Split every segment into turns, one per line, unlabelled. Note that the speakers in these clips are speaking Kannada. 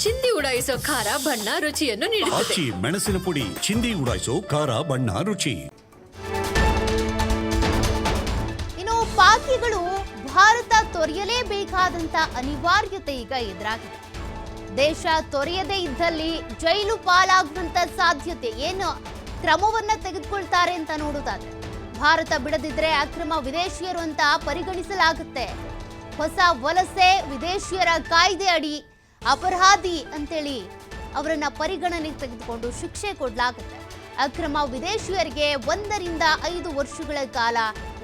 ಚಿಂದಿ ಉಡಾಯಿಸೋ ಖಾರ ಬಣ್ಣ ರುಚಿಯನ್ನು ನೀಡುತ್ತದೆ.
ಆಚಿ ಮೆಣಸಿನ ಪುಡಿ ಚಿಂದಿ ಉಡಾಯಿಸೋ ಖಾರ ಬಣ್ಣ ರುಚಿ.
ಇನ್ನು ಪಾಕಿಗಳು ಭಾರತ ತೊರೆಯಲೇಬೇಕಾದಂತ ಅನಿವಾರ್ಯತೆ ಈಗ ಎದುರಾಗಿದೆ. ದೇಶ ತೊರೆಯದೇ ಇದ್ದಲ್ಲಿ ಜೈಲು ಪಾಲಾಗುವಂತ ಸಾಧ್ಯತೆ ಏನು ಕ್ರಮವನ್ನ ತೆಗೆದುಕೊಳ್ತಾರೆ ಅಂತ ನೋಡುವುದಾದ್ರೆ ಭಾರತ ಬಿಡದಿದ್ರೆ ಅಕ್ರಮ ವಿದೇಶಿಯರು ಅಂತ ಪರಿಗಣಿಸಲಾಗುತ್ತೆ. ಹೊಸ ವಲಸೆ ವಿದೇಶಿಯರ ಕಾಯ್ದೆ ಅಡಿ ಅಪರಾಧಿ ಅಂತೇಳಿ ಅವರನ್ನ ಪರಿಗಣನೆಗೆ ತೆಗೆದುಕೊಂಡು ಶಿಕ್ಷೆ ಕೊಡಲಾಗುತ್ತೆ. ಅಕ್ರಮ ವಿದೇಶಿಯರಿಗೆ 1 ರಿಂದ 5 ವರ್ಷಗಳ ಕಾಲ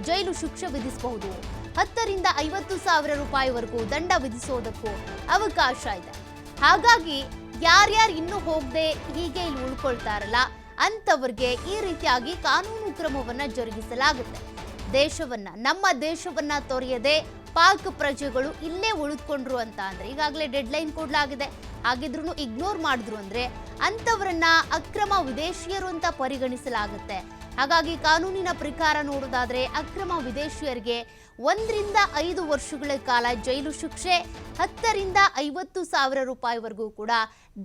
ಜೈಲು ಶಿಕ್ಷೆ ವಿಧಿಸಬಹುದು. 10 ರಿಂದ 50,000 ರೂಪಾಯಿವರೆಗೂ ದಂಡ ವಿಧಿಸೋದಕ್ಕೂ ಅವಕಾಶ ಇದೆ. ಹಾಗಾಗಿ ಯಾರ್ಯಾರು ಇನ್ನೂ ಹೋಗದೆ ಹೀಗೆ ಇಲ್ಲಿ ಉಳ್ಕೊಳ್ತಾರಲ್ಲ ಅಂತವರಿಗೆ ಈ ರೀತಿಯಾಗಿ ಕಾನೂನು ಕ್ರಮವನ್ನ ಜರುಗಿಸಲಾಗುತ್ತೆ. ನಮ್ಮ ದೇಶವನ್ನ ತೊರೆಯದೆ ಪಾಕ್ ಪ್ರಜೆಗಳು ಇಲ್ಲೇ ಉಳಿದುಕೊಂಡ್ರು ಅಂತ ಅಂದ್ರೆ ಈಗಾಗಲೇ ಡೆಡ್ಲೈನ್ ಕೊಡಲಾಗಿದೆ. ಹಾಗಿದ್ರು ಇಗ್ನೋರ್ ಮಾಡಿದ್ರು ಅಂದ್ರೆ ಅಂತವರನ್ನ ಅಕ್ರಮ ವಿದೇಶಿಯರು ಅಂತ ಪರಿಗಣಿಸಲಾಗುತ್ತೆ. ಹಾಗಾಗಿ ಕಾನೂನಿನ ಪ್ರಕಾರ ನೋಡೋದಾದ್ರೆ ಅಕ್ರಮ ವಿದೇಶಿಯರಿಗೆ 1 ರಿಂದ 5 ವರ್ಷಗಳ ಕಾಲ ಜೈಲು ಶಿಕ್ಷೆ, 10 ರಿಂದ 50,000 ರೂಪಾಯಿವರೆಗೂ ಕೂಡ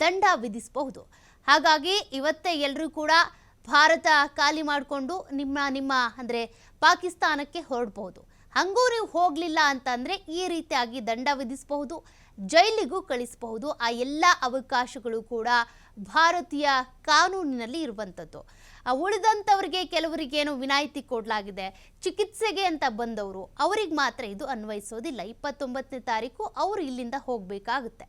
ದಂಡ ವಿಧಿಸಬಹುದು. ಹಾಗಾಗಿ ಇವತ್ತೇ ಎಲ್ಲರೂ ಕೂಡ ಭಾರತ ಖಾಲಿ ಮಾಡಿಕೊಂಡು ನಿಮ್ಮ ಅಂದ್ರೆ ಪಾಕಿಸ್ತಾನಕ್ಕೆ ಹೊರಡಬಹುದು. ಹಂಗೂ ನೀವು ಹೋಗಲಿಲ್ಲ ಅಂತಂದರೆ ಈ ರೀತಿಯಾಗಿ ದಂಡ ವಿಧಿಸಬಹುದು, ಜೈಲಿಗೂ ಕಳಿಸಬಹುದು. ಆ ಎಲ್ಲ ಅವಕಾಶಗಳು ಕೂಡ ಭಾರತೀಯ ಕಾನೂನಿನಲ್ಲಿ ಇರುವಂಥದ್ದು. ಉಳಿದಂಥವ್ರಿಗೆ ಕೆಲವರಿಗೇನೋ ವಿನಾಯಿತಿ ಕೊಡಲಾಗಿದೆ. ಚಿಕಿತ್ಸೆಗೆ ಅಂತ ಬಂದವರು ಅವರಿಗೆ ಮಾತ್ರ ಇದು ಅನ್ವಯಿಸೋದಿಲ್ಲ. 29ನೇ ತಾರೀಕು ಅವರು ಇಲ್ಲಿಂದ ಹೋಗಬೇಕಾಗುತ್ತೆ.